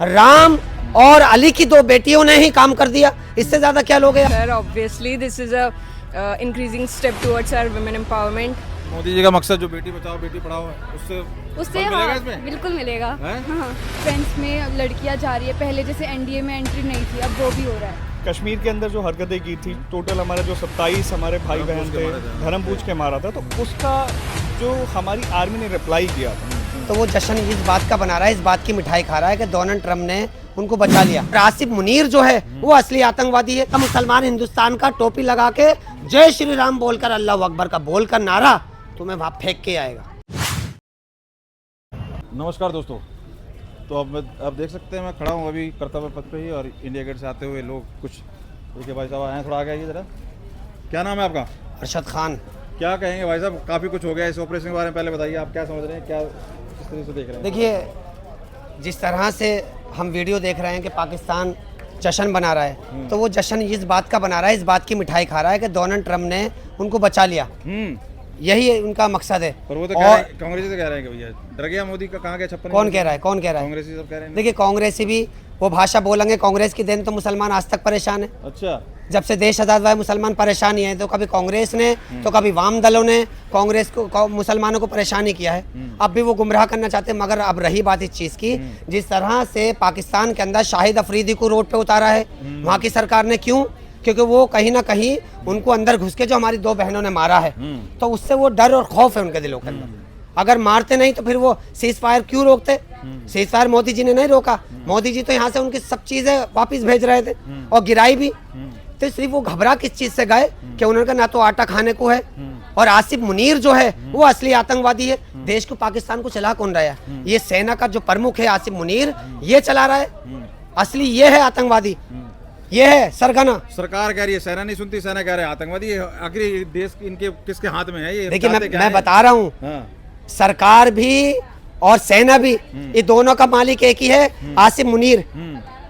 राम और अली की दो बेटियों ने ही काम कर दिया, इससे ज्यादा क्या लोगे आप? Sir, obviously this is a increasing step towards our women empowerment. Modi ji का मकसद जो बेटी बचाओ बेटी पढ़ाओ है उससे उससे फल मिलेगा हाँ, इसमें? बिल्कुल मिलेगा। हैं? हाँ, फ्रेंड्स में अब लड़कियां जा रही है, पहले जैसे एनडीए में एंट्री नहीं थी, अब वो भी हो रहा है। कश्मीर के अंदर जो हरकतें की थी, टोटल हमारे जो 27 हमारे भाई बहन थे, धर्म पूछ के मारा था, तो उसका जो हमारी आर्मी ने रिप्लाई किया था, तो वो जश्न इस बात का बना रहा है, इस बात की मिठाई खा रहा है कि डोनाल्ड ट्रम्प ने उनको बचा लिया। आसिफ मुनीर जो है वो असली आतंकवादी है। तो मुसलमान हिंदुस्तान का टोपी लगा के जय श्री राम बोलकर अल्लाह अकबर का बोलकर नारा तुम्हें वहां फेंक के आएगा। नमस्कार दोस्तों, तो अब देख सकते हैं मैं खड़ा हूँ अभी कर्तव्य पथ पे ही, और इंडिया गेट से आते हुए लोग कुछ देखिए भाई साहब आए, थोड़ा आगे आइए जरा। क्या नाम है आपका? अरशद खान। क्या कहेंगे भाई साहब, काफ़ी कुछ हो गया इस ऑपरेशन के बारे में, पहले बताइए आप क्या समझ रहे हैं, क्या किस तरह से देख रहे हैं? देखिए, जिस तरह से हम वीडियो देख रहे हैं कि पाकिस्तान जश्न बना रहा है, तो वो जश्न इस बात का बना रहा है, इस बात की मिठाई खा रहा है कि डोनाल्ड ट्रम्प ने उनको बचा लिया। यही उनका मकसद है। पर वो तो कह रहे हैं, कांग्रेसी तो कह रहे हैं कि भैया डर गया मोदी का, कहाँ गया 56? कौन कह रहा है? कौन कह रहा है? कांग्रेसी सब कह रहे हैं। देखिए, कांग्रेसी भी वो भाषा बोलेंगे, कांग्रेस की देन तो मुसलमान आज तक परेशान है। अच्छा, जब से देश आजाद हुआ है मुसलमान परेशान ही है। तो कभी कांग्रेस ने तो कभी वाम दलों ने कांग्रेस को मुसलमानों को परेशान ही किया है। अब भी वो गुमराह करना चाहते हैं। मगर अब रही बात इस चीज़ की, जिस तरह से पाकिस्तान के अंदर शाहिद अफरीदी को रोड पे उतारा है वहाँ की सरकार ने, क्यों? क्योंकि वो कहीं ना कहीं उनको अंदर घुस के जो हमारी दो बहनों ने मारा है, तो उससे वो डर और खौफ है उनके दिलों के अंदर। अगर मारते नहीं तो फिर वो सीज फायर क्यों रोकते? सीज फायर मोदी जी ने नहीं रोका। मोदी जी तो यहाँ से उनकी सब चीजें वापस भेज रहे थे और गिराई भी। तो सिर्फ वो घबरा किस चीज से गए कि उन्होंने कहा ना तो आटा खाने को है। और आसिफ मुनीर जो है वो असली आतंकवादी है। देश को, पाकिस्तान को चला कौन रहा है? ये सेना का जो प्रमुख है आसिफ मुनीर, ये चला रहा है। असली ये है आतंकवादी, ये है सरगना। सरकार कह रही है सेना नहीं सुनती, सेना कह रहे हैं आतंकवादी। आखिर देश इनके किसके हाथ में है? ये देखिए, मैं बता रहा हूँ, हाँ। सरकार भी और सेना भी, ये दोनों का मालिक एक ही है, आसिफ मुनीर।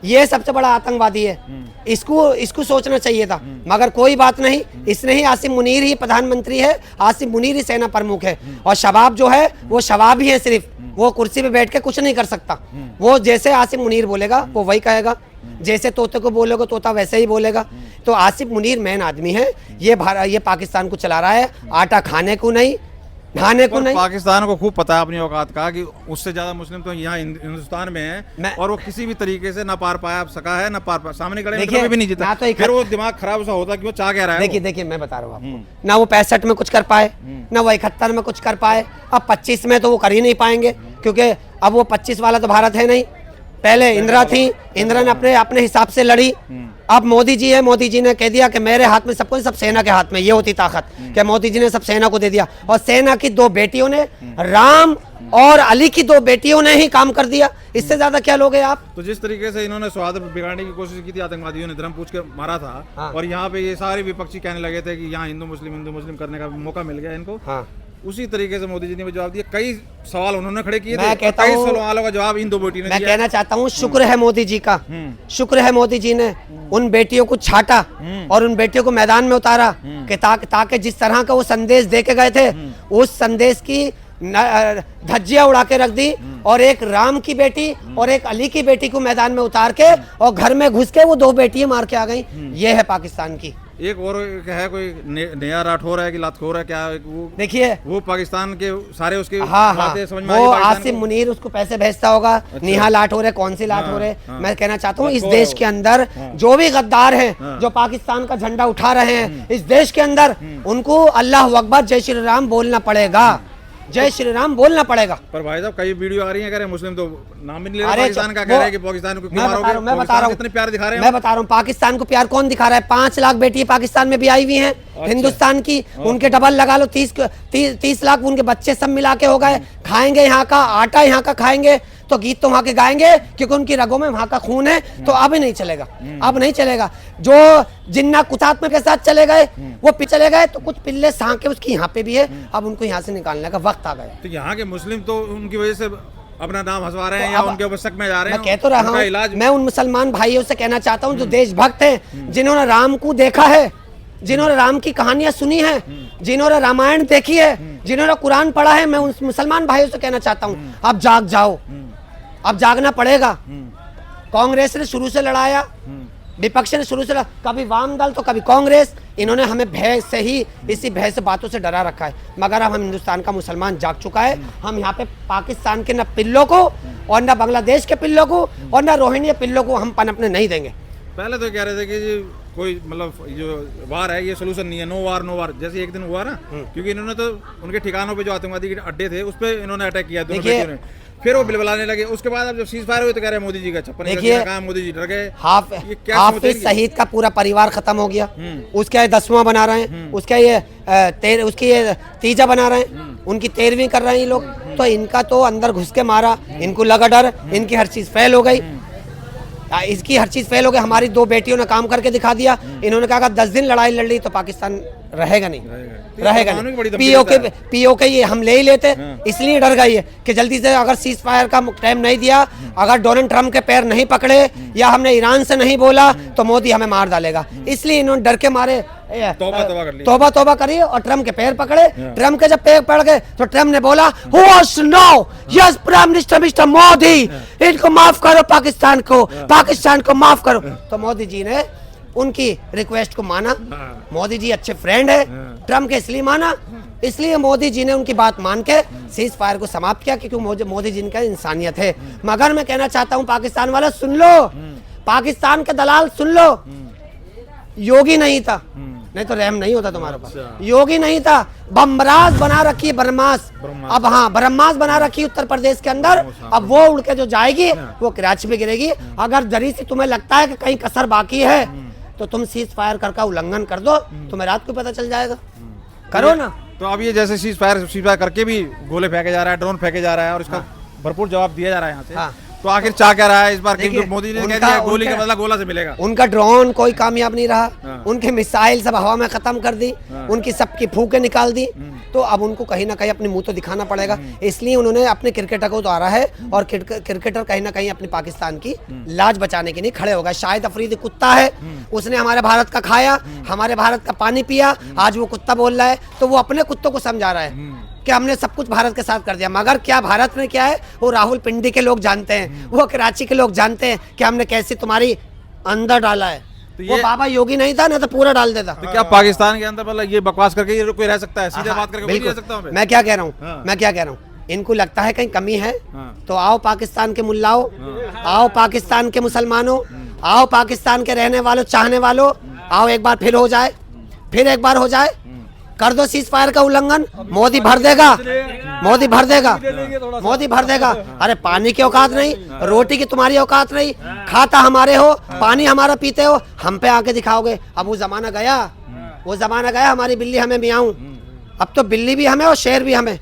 ये सबसे बड़ा आतंकवादी है। इसको सोचना चाहिए था, मगर कोई बात नहीं। इसने ही, आसिफ मुनीर ही प्रधानमंत्री है, आसिफ मुनीर ही सेना प्रमुख है। और शबाब जो है वो शबाब ही है, सिर्फ वो कुर्सी पे बैठ के कुछ नहीं कर सकता। वो जैसे आसिफ मुनीर बोलेगा वो वही कहेगा, जैसे तोते को बोलोगे तोता वैसे ही बोलेगा। तो आसिफ मुनीर मेन आदमी है। ये पाकिस्तान को चला रहा है, आटा खाने को नहीं, नहाने को नहीं। पाकिस्तान को खूब पता है अपनी औकात का कि उससे ज्यादा मुस्लिम तो यहाँ हिंदुस्तान में है, और वो किसी भी तरीके से ना पार पाया सका है, ना पार सामने खड़े में भी नहीं जीता। तो फिर वो दिमाग खराब सा होता क्यों चाह कह रहा है? देखिए, मैं बता रहा हूँ आपको, ना वो 65 में कुछ कर पाए, ना वो 71 में कुछ कर पाए। अब 25 में तो वो कर ही नहीं पाएंगे, क्योंकि अब वो 25 वाला तो भारत है नहीं। पहले इंदिरा थी, इंदिरा ने अपने हिसाब से लड़ी। अब मोदी जी है, मोदी जी ने कह दिया कि मेरे हाथ में सब कुछ, सब सेना के हाथ में। ये होती ताकत कि मोदी जी ने सब सेना को दे दिया। और सेना की दो बेटियों ने, राम और अली की दो बेटियों ने ही काम कर दिया। इससे ज्यादा क्या लोगे आप? तो जिस तरीके से इन्होंने स्वाद बिगाड़ने की कोशिश की थी, आतंकवादियों ने धर्म पूछ के मारा था। हाँ। और यहाँ पे ये सारे विपक्षी कहने लगे थे कि यहाँ हिंदू मुस्लिम करने का मौका मिल गया इनको। हाँ। उसी तरीके से मोदी जी ने भी जवाब दिया। कई सवाल उन्होंने खड़े किए थे, मैं कहता कई हूं, सवालों का जवाब इन दो बेटियों ने मैं दिया। कहना चाहता हूँ, शुक्र है मोदी जी का, शुक्र है मोदी जी ने उन बेटियों को छाटा और उन बेटियों को मैदान में उतारा कि ताकि जिस तरह का वो संदेश दे के गए थे, उस संदेश की धज्जियां उड़ा के रख दी। और एक राम की बेटी और एक अली की बेटी को मैदान में उतार के और घर में घुस के वो दो बेटियां मार के आ गई। ये है पाकिस्तान की। एक और है कोई नया राठौर है कि लातखोर है क्या? वो देखिए, वो पाकिस्तान के सारे उसके हाँ, बातें समझ में वो आ गई पाकिस्तान आसिफ को? मुनीर उसको पैसे भेजता होगा। अच्छा। नेहा लाठौर है, कौन सी लाठौर है? हाँ। मैं कहना चाहता हूँ, इस लाठौर देश के अंदर जो भी गद्दार हैं, जो पाकिस्तान का झंडा उठा रहे हैं, इस देश के अंदर उनको अल्लाह अकबर जय श्री राम बोलना पड़ेगा। जय श्री राम बोलना पड़ेगा। पर भाई साहब कई वीडियो आ रही है, कह रहे हैं मुस्लिम तो नाम ही नहीं ले रहे अरे पाकिस्तान का, कह रहे हैं कि पाकिस्तान को क्यों मारोगे? मैं बता रहा हूँ, इतने प्यार दिखा रहे हैं। मैं बता रहा हूँ, पाकिस्तान को प्यार कौन दिखा रहा है? 5 लाख बेटी पाकिस्तान में भी आई हुई हैं, हिंदुस्तान की। उनके डबल लगा लो, 30 लाख उनके बच्चे सब मिला के हो गए। खाएंगे यहाँ का आटा, यहाँ का खाएंगे तो गीत तो वहाँ के गाएंगे, क्योंकि उनकी रगों में वहाँ का खून है। तो अब नहीं चलेगा, अब नहीं चलेगा। जो जिन्ना कुतात्मा के साथ चले गए वो चले गए, तो कुछ पिल्ले सांके उसकी यहाँ पे भी है। अब उनको यहाँ से निकालने का वक्त आ गया। तो यहाँ के मुस्लिम तो उनकी वजह से अपना नाम हंसवा रहे हैं या उनके ऊपर शक में जा रहे हैं। मैं कह तो रहा हूँ, मैं उन मुसलमान भाइयों से कहना चाहता हूँ जो देशभक्त हैं, जिन्होंने राम को देखा है, जिन्होंने राम की कहानियां सुनी है, जिन्होंने रामायण देखी है, जिन्होंने कुरान पढ़ा है, मैं उन मुसलमान भाइयों से कहना चाहता हूँ, अब जाग जाओ, अब जागना पड़ेगा। कांग्रेस ने शुरू से लड़ाया, विपक्ष ने शुरू से कभी वाम दल तो कभी कांग्रेस, इन्होंने हमें भय से ही, इसी भय से बातों से डरा रखा है। मगर अब हम हिंदुस्तान का मुसलमान जाग चुका है। हम यहाँ पे पाकिस्तान के न पिल्लों को और न बांग्लादेश के पिल्लों को और न रोहिंग्या पिल्लों को हम पनपने नहीं देंगे। पहले तो कह रहे थे कि जी कोई मतलब जो वार है ये सोल्यूशन नहीं है, नो वार, जैसे एक दिन हुआ ना, क्योंकि इन्होंने तो उनके ठिकानों पे जो आतंकवादी के अड्डे थे उस पर इन्होंने अटैक किया दोनों बेटियों ने, फिर वो बिलबिलाने लगे। उसके बाद अब जब सीज फायर हुई तो कह रहे मोदी जी का छप्पन कहा, मोदी जी डर गए। हाफिज सईद का पूरा परिवार खत्म हो गया, उसका ये 10वां बना रहे हैं, उसका ये उसकी ये तीजा बना रहे हैं, उनकी 13वीं कर रहे हैं ये लोग। तो इनका तो अंदर घुस के मारा, इनको लगा डर, इनकी हर चीज फेल हो गई, इसकी हर चीज फेल हो गई। हमारी 2 बेटियों ने काम करके दिखा दिया। इन्होंने कहा अगर 10 दिन लड़ाई लड़ ली तो पाकिस्तान रहेगा नहीं, रहेगा नहीं। पीओके ये हम ले ही लेते, इसलिए डर गई है कि जल्दी से अगर सीज फायर का टाइम नहीं दिया, अगर डोनाल्ड ट्रम्प के पैर नहीं पकड़े या हमने ईरान से नहीं बोला तो मोदी हमें मार डालेगा। इसलिए इन्होंने डर के मारे तौबा करी और ट्रम्प के पैर पकड़े। ट्रम्प के जब पैर पड़ गए तो ट्रम्प ने बोला yes prime minister mister Modi, इनको माफ करो, पाकिस्तान को माफ करो। तो मोदी जी ने उनकी रिक्वेस्ट को माना। मोदी जी अच्छे फ्रेंड है ट्रम्प के, इसलिए माना, इसलिए मोदी जी ने उनकी बात मान के सीज फायर को समाप्त किया, क्योंकि मोदी जी का इंसानियत है। मगर मैं कहना चाहता हूं पाकिस्तान वाले सुन लो, पाकिस्तान के दलाल सुन लो, योगी नहीं था, नहीं तो रहम नहीं होता तुम्हारे पास। योगी नहीं था, बमराज बना रखी है, ब्रह्मास। अब हाँ, ब्रह्मास बना रखी उत्तर प्रदेश के अंदर। अब वो उड़ के जो जाएगी वो कराची में गिरेगी। अगर जरी से तुम्हें लगता है कि कहीं कसर बाकी है तो तुम सीज फायर का उल्लंघन कर दो, तुम्हें रात को पता चल जाएगा, करो ना। तो अब ये जैसे सीज फायर करके भी गोले फेंके जा रहा है, ड्रोन फेंके जा रहा है और इसका भरपूर जवाब दिया जा रहा है यहाँ से। तो आखिर चाह क्या रहा है इस बार? मोदी ने कह दिया गोली का बदला गोला से मिलेगा। उनका ड्रोन कोई कामयाब नहीं रहा, उनकी मिसाइल सब हवा में खत्म कर दी, उनकी सबकी फूकें निकाल दी। तो अब उनको कहीं ना कहीं अपनी मुंह तो दिखाना पड़ेगा, इसलिए उन्होंने अपने क्रिकेटर को उतारा है। और क्रिकेटर कहीं ना कहीं अपनी पाकिस्तान की लाज बचाने के लिए खड़े हो गए। शाहिद अफरीदी कुत्ता है, उसने हमारे भारत का खाया, हमारे भारत का पानी पिया, आज वो कुत्ता बोल रहा है। तो वो अपने कुत्तों को समझा रहा है कि हमने सब कुछ भारत के साथ कर दिया। मगर क्या भारत में क्या है वो राहुल पिंडी के लोग जानते हैं, वो कराची के लोग जानते हैं कि हमने कैसे तुम्हारी अंदर डाला है। तो वो बाबा योगी नहीं था ना तो पूरा डाल देता। तो क्या पाकिस्तान के अंदर मतलब ये बकवास करके ये कोई रह सकता है? सीधे बात करके कोई नहीं रह सकता। मैं क्या कह रहा हूँ, इनको लगता है कहीं कमी है तो आओ पाकिस्तान के मुल्लाओं, आओ पाकिस्तान के मुसलमानों, आओ पाकिस्तान के रहने वालों, चाहने वालों, आओ एक बार फिर हो जाए, फिर एक बार हो जाए, कर दो सीज फायर का उल्लंघन, मोदी भर देगा, मोदी भर देगा, मोदी भर देगा। अरे पानी की औकात नहीं, रोटी की तुम्हारी औकात नहीं, खाता हमारे हो, पानी हमारा पीते हो, हम पे आके दिखाओगे। अब वो जमाना गया, वो जमाना गया हमारी बिल्ली हमें मियाऊं। अब तो बिल्ली भी हमें और शेर भी हमें,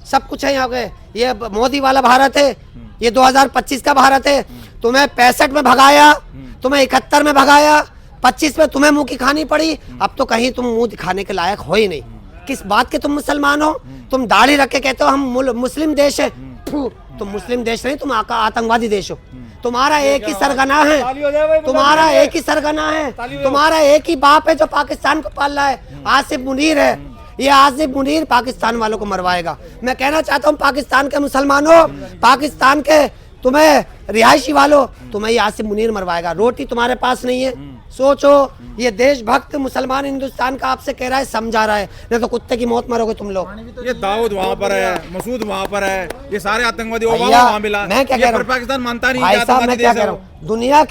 सब कुछ है यहाँ पे। ये मोदी वाला भारत है, ये 2025 का भारत है। तुम्हें 65 में भगाया, तुम्हें 71 में भगाया, 25 में तुम्हें मुंह की खानी पड़ी। अब तो कहीं तुम मुंह दिखाने के लायक हो ही नहीं। किस बात के तुम मुसलमान हो? तुम दाढ़ी रख के कहते हो हम मुस्लिम देश है। तुम मुस्लिम देश नहीं, तुम आतंकवादी देश हो। तुम्हारा एक ही सरगना है, तुम्हारा एक ही सरगना है, तुम्हारा एक ही बाप है जो पाकिस्तान को पाल रहा है, आसिफ मुनीर है। ये आसिफ मुनीर पाकिस्तान वालों को मरवाएगा। मैं कहना चाहता हूँ पाकिस्तान के मुसलमानों, पाकिस्तान के तुम्हें रिहायशी वालों, तुम्हें ये आसिफ मुनीर मरवाएगा। रोटी तुम्हारे पास नहीं है, सोचो। ये देशभक्त मुसलमान हिंदुस्तान का आपसे कह रहा है, समझा रहा है, नहीं तो कुत्ते की मौत मरोगे तुम लोग। ये दाऊद वहाँ पर है, मसूद वहाँ पर है, ये सारे आतंकवादी वहाँ मिला। मैं क्या कह रहा हूँ, पाकिस्तान मानता नहीं। भाई साहब मैं क्या कह रहा हूँ, दुनिया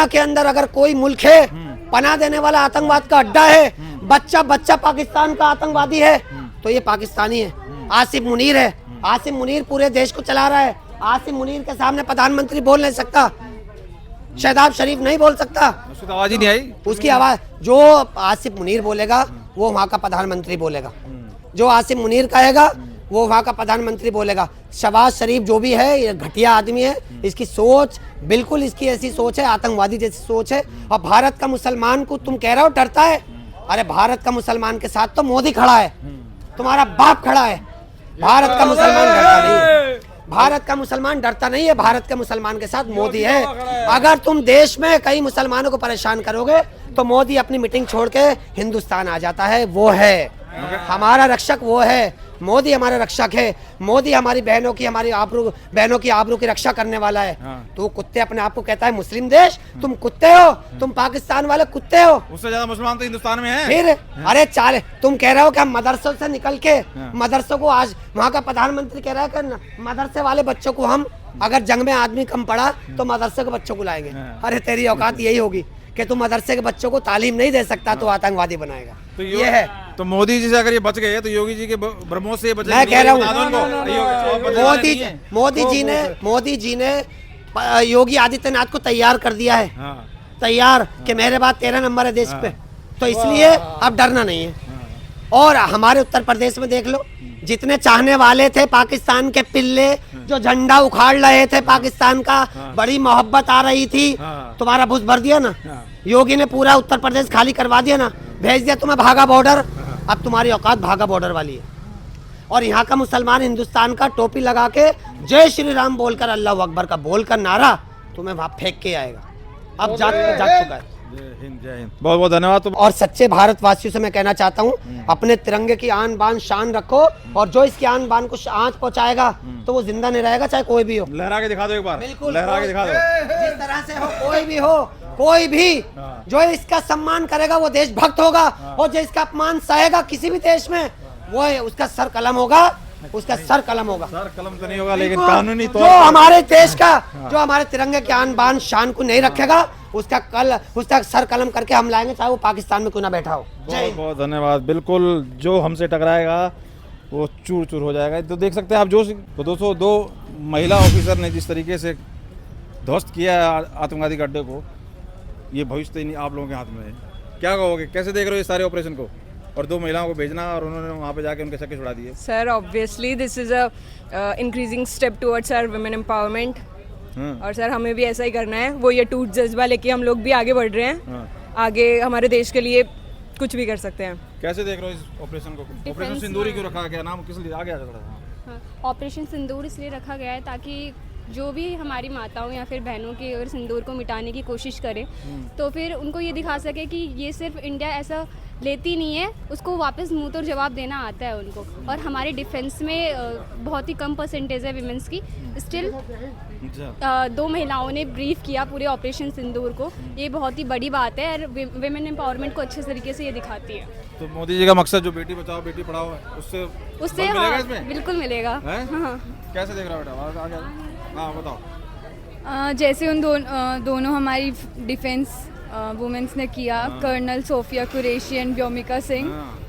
के अंदर अगर कोई मुल्क है पनाह देने वाला आतंकवाद का अड्डा है, बच्चा पाकिस्तान का आतंकवादी है, तो ये पाकिस्तानी है, आसिफ मुनीर है। आसिफ मुनीर पूरे देश को चला रहा है। आसिफ मुनीर के सामने प्रधानमंत्री बोल नहीं सकता, शहजाद शरीफ नहीं बोल सकता, उसकी आवाज ही नहीं आई। उसकी आवाज जो आसिफ मुनीर बोलेगा वो वहाँ का प्रधानमंत्री बोलेगा, जो आसिफ मुनीर कहेगा वो वहाँ का प्रधानमंत्री बोलेगा। शहबाज शरीफ जो भी है ये घटिया आदमी है, इसकी सोच बिल्कुल इसकी ऐसी सोच है, आतंकवादी जैसी सोच है। और भारत का मुसलमान को तुम कह रहे हो डरता है, अरे भारत का मुसलमान के साथ तो मोदी खड़ा है, तुम्हारा बाप खड़ा है। भारत का मुसलमान डरता नहीं है, भारत का मुसलमान डरता नहीं है, भारत के मुसलमान के साथ मोदी है। अगर तुम देश में कई मुसलमानों को परेशान करोगे तो मोदी अपनी मीटिंग छोड़ के हिंदुस्तान आ जाता है, वो है हमारा रक्षक, वो है। मोदी हमारा रक्षक है, मोदी हमारी बहनों की आबरू की रक्षा करने वाला है। तो कुत्ते अपने आप को कहता है मुस्लिम देश, तुम कुत्ते हो, तुम पाकिस्तान वाले कुत्ते हो। उससे ज्यादा मुसलमान तो हिंदुस्तान में है। फिर अरे तुम कह रहे हो कि हम मदरसों से निकल के मदरसों को, आज वहाँ का प्रधानमंत्री कह रहा है कि मदरसे वाले बच्चों को हम, अगर जंग में आदमी कम पड़ा तो मदरसे के बच्चों को लाएंगे। अरे तेरी औकात यही होगी कि तुम मदरसे के बच्चों को तालीम नहीं दे सकता तो आतंकवादी बनाएगा। तो ये है। तो मोदी जी से अगर ये बच गए तो योगी जी के ब्रह्मोस से ये बचे। मैं कह रहा हूँ मोदी जी ने योगी आदित्यनाथ को तैयार कर दिया है, तैयार कि मेरे बाद 13 नंबर है देश पे, तो इसलिए अब डरना नहीं है। और हमारे उत्तर प्रदेश में देख लो, जितने चाहने वाले थे पाकिस्तान के पिल्ले जो झंडा उखाड़ रहे थे पाकिस्तान का, बड़ी मोहब्बत आ रही थी, तुम्हारा भूस भर दिया ना योगी ने, पूरा उत्तर प्रदेश खाली करवा दिया ना, भेज दिया तुम्हें भागा बॉर्डर। अब तुम्हारी औकात भागा बॉर्डर वाली है। और यहाँ का मुसलमान हिंदुस्तान का टोपी लगा के जय श्री राम बोलकर, अल्लाह अकबर का बोलकर नारा तुम्हें वहां फेंक के आएगा। अब जाग चुका है। जय हिंद, जय हिंद। बहुत बहुत धन्यवाद। और सच्चे भारतवासियों से मैं कहना चाहता हूँ, अपने तिरंगे की आन बान शान रखो, और जो इसकी आन बान को आंच पहुंचाएगा तो वो जिंदा नहीं रहेगा, चाहे कोई भी हो। लहरा के दिखा दो एक बार। बिल्कुल, लहरा के दिखा दो। जिस तरह से हो, कोई भी जो इसका सम्मान करेगा वो देशभक्त होगा, और जो इसका अपमान सहेगा किसी भी देश में, वो उसका सर कलम होगा, उसका सर कलम होगा। सर कलम तो नहीं होगा, लेकिन कानूनी तौर जो हमारे देश का, जो हमारे तिरंगे के आन बान शान को नहीं रखेगा, उसका सर कलम करके हम लाएंगे, चाहे वो पाकिस्तान में क्यों ना बैठा हो। बहुत बहुत धन्यवाद। बिल्कुल, जो हमसे टकराएगा वो चूर चूर हो जाएगा। तो देख सकते हैं आप, तो दोस्तों, 2 महिला ऑफिसर ने जिस तरीके से ध्वस्त किया है आतंकवादी गड्ढे को, ये भविष्य नहीं आप लोगों के हाथ में है। क्या कहोगे, कैसे देख रहे हो इस सारे ऑपरेशन को? और 2 महिलाओं को भेजना और उन्होंने वहाँ पे जाके उनके शक्के छुड़ा दिए। Sir obviously this is a increasing step towards our women empowerment, और सर हमें भी ऐसा ही करना है। वो ये टूट जज्बा लेके हम लोग भी आगे बढ़ रहे हैं, आगे हमारे देश के लिए कुछ भी कर सकते हैं। कैसे देख रहे हो इस ऑपरेशन को? ऑपरेशन सिंदूर क्यों रखा गया? नाम किस लिए आ गया? ऑपरेशन सिंदूर इसलिए रखा गया है ताकि जो भी हमारी माताओं या फिर बहनों की अगर सिंदूर को मिटाने की कोशिश करें तो फिर उनको ये दिखा सके कि ये सिर्फ इंडिया ऐसा लेती नहीं है, उसको वापस मुंह तोड़ जवाब देना आता है उनको। और हमारे डिफेंस में बहुत ही कम परसेंटेज है विमेंस की, स्टिल 2 महिलाओं ने ब्रीफ किया पूरे ऑपरेशन सिंदूर को। ये बहुत ही बड़ी बात है और विमेन एम्पावरमेंट को अच्छे तरीके से ये दिखाती है। तो मोदी जी का मकसद जो बेटी बचाओ बेटी पढ़ाओ है, उससे हाँ, इसमें? बिल्कुल मिलेगा। हाँ। कैसे देख रहा हो बेटा? हाँ बताओ। जैसे उन दोनों हमारी डिफेंस वुमेन्स ने किया, कर्नल सोफिया कुरैशी एंड व्योमिका सिंह,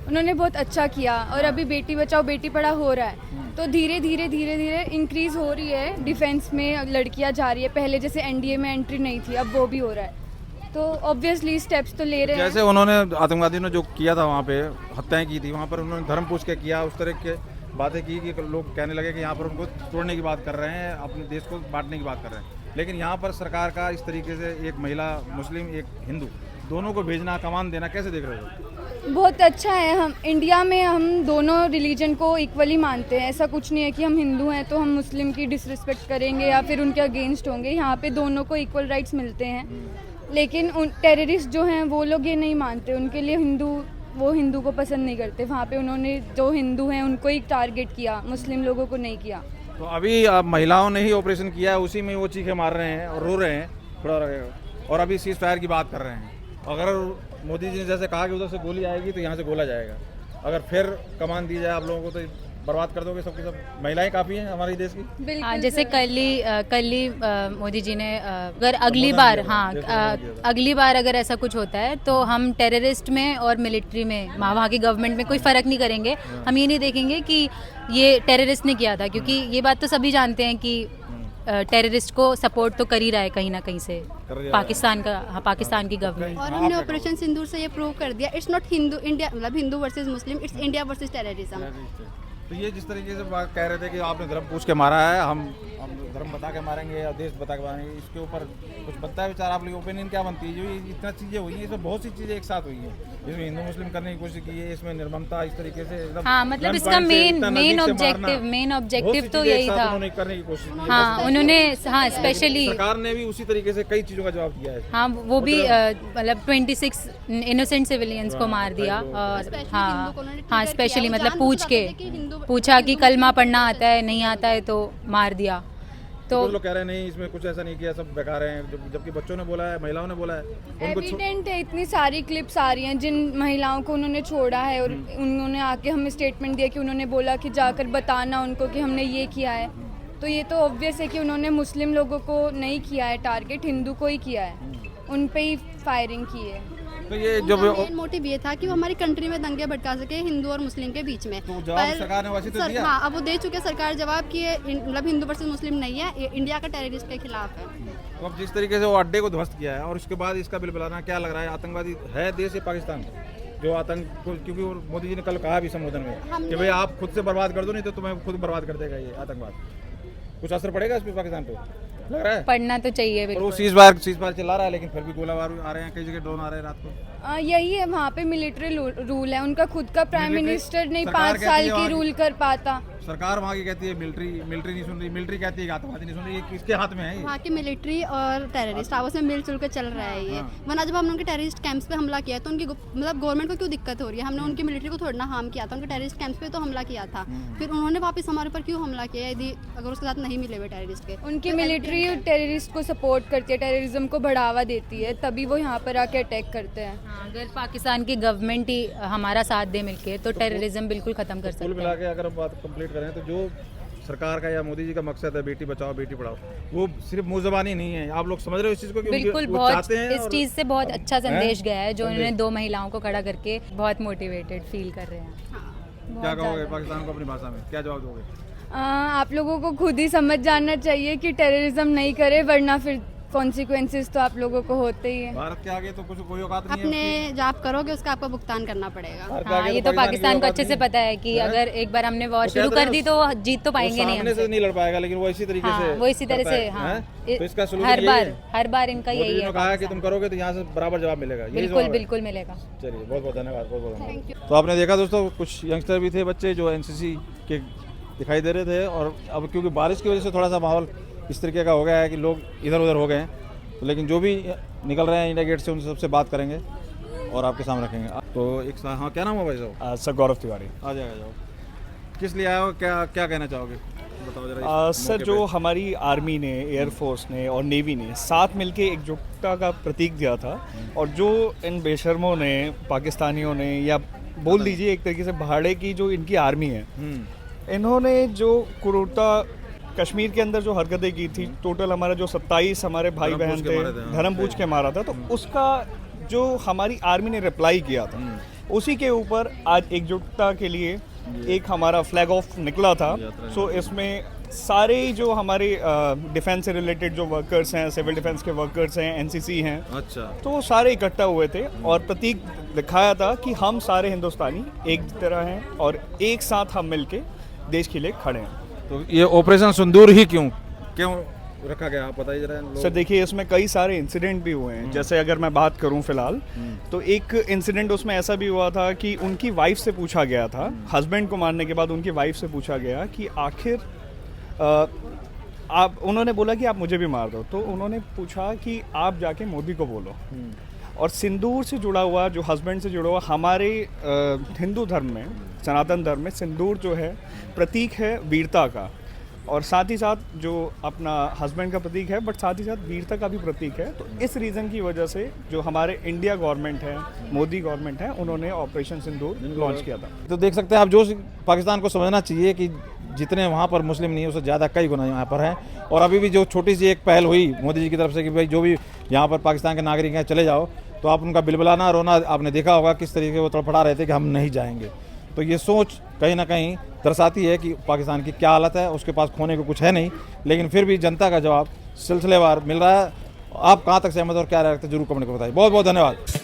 उन्होंने बहुत अच्छा किया। और अभी बेटी बचाओ बेटी पढ़ाओ हो रहा है, तो धीरे धीरे इंक्रीज हो रही है डिफेंस में, लड़कियां जा रही है। पहले जैसे एनडीए में एंट्री नहीं थी, अब वो भी हो रहा है। तो ऑब्वियसली स्टेप्स तो ले रहे हैं। जैसे उन्होंने आतंकवादियों ने जो किया था, वहाँ पे हत्याएं की थी, वहाँ पर उन्होंने धर्म पूछ के किया, उस तरह के बातें की कि लोग कहने लगे कि यहाँ पर उनको तोड़ने की बात कर रहे हैं, अपने देश को बांटने की बात कर रहे हैं। लेकिन यहाँ पर सरकार का इस तरीके से एक महिला मुस्लिम एक हिंदू दोनों को भेजना, कमान देना, कैसे देख रहे हो? बहुत अच्छा है। हम इंडिया में हम दोनों रिलीजन को इक्वली मानते हैं। ऐसा कुछ नहीं है कि हम हिंदू हैं तो हम मुस्लिम की डिसरिस्पेक्ट करेंगे या फिर उनके अगेंस्ट होंगे। यहाँ पे दोनों को इक्वल राइट्स मिलते हैं। लेकिन उन टेररिस्ट जो हैं वो लोग ये नहीं मानते, उनके लिए वो हिंदू को पसंद नहीं करते। वहाँ पे उन्होंने जो हिंदू हैं उनको ही टारगेट किया, मुस्लिम लोगों को नहीं किया। तो अभी आप महिलाओं ने ही ऑपरेशन किया है, उसी में वो चीखें मार रहे हैं और रो रहे हैं थोड़ा, और अभी सीज फायर की बात कर रहे हैं। अगर मोदी जी ने जैसे कहा कि उधर से गोली आएगी तो यहाँ से गोला जाएगा, अगर फिर कमान दी जाए आप लोगों को तो बर्बाद कर दोगे सबके सब। महिलाएं काफ़ी हैं हमारे देश की। हाँ, जैसे कल ही मोदी जी ने अगर अगली बार अगर ऐसा कुछ होता है तो हम टेररिस्ट में और मिलिट्री में, वहाँ की गवर्नमेंट में कोई फ़र्क नहीं करेंगे। हम ये नहीं देखेंगे कि ये टेररिस्ट ने किया था, क्योंकि ये बात तो सभी जानते हैं कि टेररिस्ट को सपोर्ट तो कर ही रहा है कहीं ना कहीं से पाकिस्तान की गवर्नमेंट। और हमने ऑपरेशन सिंदूर से ये प्रूव कर दिया, इट्स नॉट हिंदू इंडिया, मतलब Hindu versus Muslim, it's India versus terrorism. तो ये जिस तरीके से कह रहे थे कि आपने धर्म पूछ के मारा है, हम धर्म बता के मारेंगे या देश बता के मारेंगे, इसके ऊपर कुछ बनता है विचार? आप लोग ओपिनियन क्या बनती है? जो ये इतना चीज़ें हुई हैं, इसमें बहुत सी चीज़ें एक साथ हुई हैं, इसमें हिंदू मुस्लिम करने की कोशिश की है, इसमें निर्ममता इस तरीके से एकदम हाँ, मतलब gun इसका point से इतना मेन नज़दीक से मारना, ऑब्जेक्टिव तो बहुत सी चीज़ें यही एक साथ था। उन्होंने करने की कोशिश की है। हाँ, उन्होंने हाँ स्पेशली सरकार ने भी उसी तरीके से कई चीज़ों का जवाब दिया है। हाँ वो भी मतलब 26 इनोसेंट सिविलियंस को मार दिया। और हाँ स्पेशली मतलब पूछा कि कलमा पढ़ना आता है, नहीं आता है तो मार दिया। तो लोग कह रहे हैं नहीं, इसमें कुछ ऐसा नहीं किया, सब बेकार हैं, जबकि बच्चों ने बोला है, महिलाओं ने बोला है, उनको एविडेंट है, इतनी सारी क्लिप्स आ रही हैं जिन महिलाओं को उन्होंने छोड़ा है और उन्होंने आके हमें स्टेटमेंट दिया कि उन्होंने बोला कि जाकर बताना उनको कि हमने ये किया है। तो ये तो ऑब्वियस है कि उन्होंने मुस्लिम लोगों को नहीं किया है टारगेट, हिंदू को ही किया है, उन पे ही फायरिंग की है। तो ये जो मेन मोटिव ये था कि वो हमारी कंट्री में दंगे भड़का सके हिंदू और मुस्लिम के बीच में। तो जवाब सरकार ने वैसे तो दिया। हाँ, अब वो दे चुके सरकार जवाब कि ये मतलब हिंदू वर्सेस मुस्लिम नहीं है, ये इंडिया का टेररिस्ट के खिलाफ है। तो अब जिस तरीके से वो अड्डे को ध्वस्त किया है और उसके बाद इसका बिल बुलाना, क्या लग रहा है आतंकवादी है देश या पाकिस्तान जो आतंक को, क्योंकि मोदी जी ने कल कहा भी संबोधन में कि भाई आप खुद से बर्बाद कर दो, नहीं तो तुम्हें खुद बर्बाद कर देगा ये आतंकवाद। कुछ असर पड़ेगा इस पर पाकिस्तान पे लग रहा है? पढ़ना तो चाहिए और वो बिल्कुल। सीज फायर चला रहा है, लेकिन फिर भी गोलाबार आ रहे हैं, कई जगह ड्रोन आ रहे हैं रात को। यही है, वहाँ पे मिलिट्री रूल है, उनका खुद का प्राइम Military- मिनिस्टर नहीं सरकार 5 कहती साल है की वहाँ रूल कर पाता। सरकार वहाँ की कहती है मिलिट्री नहीं सुन रही, मिलिट्री कहती है कि आतंकवादी नहीं सुन रही, ये किसके हाथ में है? वहाँ की मिलिट्री और टेररिस्ट आपस में मिलजुल कर चल रहा है ये। वरना जब हमने उनके टेररिस्ट कैंप्स पे हमला किया तो उनकी मतलब गवर्नमेंट को क्यों दिक्कत हो रही है? हमने उनकी मिलिट्री को थोड़ा ना हार्म किया था, उनके टेररिस्ट कैंप्स पे तो हमला किया था, फिर उन्होंने वापस हमारे ऊपर क्यों हमला किया यदि अगर उसके साथ नहीं मिले हुए टेररिस्ट के? उनकी मिलिट्री टेररिस्ट को सपोर्ट करती है, टेररिज्म को बढ़ावा देती है, तभी वो यहाँ पर आके अटैक करते हैं। हाँ, अगर पाकिस्तान की गवर्नमेंट ही हमारा साथ दे मिलके तो टेररिज्म बिल्कुल खत्म कर कुल सकते मिला हैं। के अगर हम बात कंप्लीट करें तो जो सरकार का या मोदी जी का मकसद है बेटी बचाओ बेटी पढ़ाओ, वो सिर्फ मुंह ज़बानी नहीं है। आप लोग समझ रहे हो इस चीज़ को कि बिल्कुल, वो बहुत चाहते हैं इस और चीज़ से बहुत अच्छा संदेश गया है जो संदेश। उन्होंने 2 महिलाओं को खड़ा करके बहुत मोटिवेटेड फील कर रहे हैं। क्या कहोगे पाकिस्तान को अपनी भाषा में क्या जवाब दोगे? आप लोगों को खुद ही समझ जाना चाहिए कि टेररिज्म नहीं करे, वरना फिर कॉन्सिक्वेंसेस तो आप लोगों को होते ही हैं। भारत के आगे तो कुछ कोई औकात नहीं है अपने जो आप करोगे उसका आपको भुगतान करना पड़ेगा। भारत के हाँ, आगे ये तो पाकिस्तान को की अच्छे से औकात पता है कि नहीं है। अगर एक बार हमने वॉर वो शुरू कहते हैं कर दी तो जीत तो वो पाएंगे नहीं सामने हमसे। से नहीं लड़ पाएगा, लेकिन वो इसी तरीके हाँ, से वो इसी तरह करता से है, हाँ, हैं? तो इसका solution हर यही बार है। हर बार इनका मोदी यही जी ने है। कहा है कि तुम करोगे तो यहाँ से बराबर जवाब मिलेगा। यही बिल्कुल जवाब है। बिल्कुल मिलेगा। चलिए बहुत बहुत धन्यवाद, बहुत बहुत धन्यवाद। तो आपने देखा दोस्तों, कुछ यंगस्टर भी थे बच्चे जो एनसीसी के दिखाई दे रहे थे, और अब क्योंकि बारिश की वजह से थोड़ा सा माहौल इस तरीके का हो गया है कि लोग इधर उधर हो गए हैं, तो लेकिन जो भी निकल रहे हैं इंडिया गेट से उनसे सबसे बात करेंगे और आपके सामने रखेंगे। तो एक हाँ, क्या नाम है भाई साहब? सर गौरव तिवारी। आ जाएगा जाओ। किस लिए आए हो, क्या क्या कहना चाहोगे, बताओ जरा इस सर मौके जो पे। हमारी आर्मी ने, एयरफोर्स ने और नेवी ने साथ मिलके एकजुटता का प्रतीक दिया था, और जो इन बेशर्मों ने, पाकिस्तानियों ने, या बोल दीजिए एक तरीके से भाड़े की जो इनकी आर्मी है, इन्होंने जो क्रूरता कश्मीर के अंदर जो हरकतें की थी, टोटल हमारा जो 27 हमारे भाई धर्म बहन पूछ के थे मारे थे, हाँ। धर्म पूछ के मारा था, तो उसका जो हमारी आर्मी ने रिप्लाई किया था, उसी के ऊपर आज एकजुटता के लिए एक हमारा फ्लैग ऑफ निकला था। सो इसमें सारे जो हमारे डिफेंस से रिलेटेड जो वर्कर्स हैं, सिविल डिफेंस के वर्कर्स हैं, एनसीसी हैं, अच्छा, तो वो सारे इकट्ठा हुए थे और प्रतीक दिखाया था कि हम सारे हिंदुस्तानी एक तरह हैं और एक साथ हम मिलके देश के लिए खड़े हैं। तो ये ऑपरेशन सिंदूर ही क्यों रखा गया, आप बताइए जरा। सर देखिए, इसमें कई सारे इंसिडेंट भी हुए हैं। जैसे अगर मैं बात करूं फिलहाल, तो एक इंसिडेंट उसमें ऐसा भी हुआ था कि उनकी वाइफ से पूछा गया था, हस्बैंड को मारने के बाद उनकी वाइफ से पूछा गया कि आखिर आप, उन्होंने बोला कि आप मुझे भी मार दो, तो उन्होंने पूछा कि आप जाके मोदी को बोलो। और सिंदूर से जुड़ा हुआ, जो हस्बैंड से जुड़ा हुआ, हमारे हिंदू धर्म में, सनातन धर्म में सिंदूर जो है प्रतीक है वीरता का, और साथ ही साथ जो अपना हस्बैंड का प्रतीक है, बट साथ ही साथ वीरता का भी प्रतीक है। तो इस रीज़न की वजह से जो हमारे इंडिया गवर्नमेंट है, मोदी गवर्नमेंट है, उन्होंने ऑपरेशन सिंदूर लॉन्च किया था। तो देख सकते हैं आप, जो पाकिस्तान को समझना चाहिए कि जितने वहाँ पर मुस्लिम नहीं है उससे ज़्यादा कई गुना यहाँ पर हैं। और अभी भी जो छोटी सी एक पहल हुई मोदी जी की तरफ से कि भाई जो भी यहाँ पर पाकिस्तान के नागरिक हैं चले जाओ, तो आप उनका बिलबिलाना रोना आपने देखा होगा किस तरीके वो तड़फड़ा रहे थे कि हम नहीं जाएंगे। तो ये सोच कहीं ना कहीं दर्शाती है कि पाकिस्तान की क्या हालत है। उसके पास खोने को कुछ है नहीं, लेकिन फिर भी जनता का जवाब सिलसिलेवार मिल रहा है। आप कहाँ तक सहमत और क्या रखते जरूर कमेंट कर बताइए। बहुत बहुत धन्यवाद।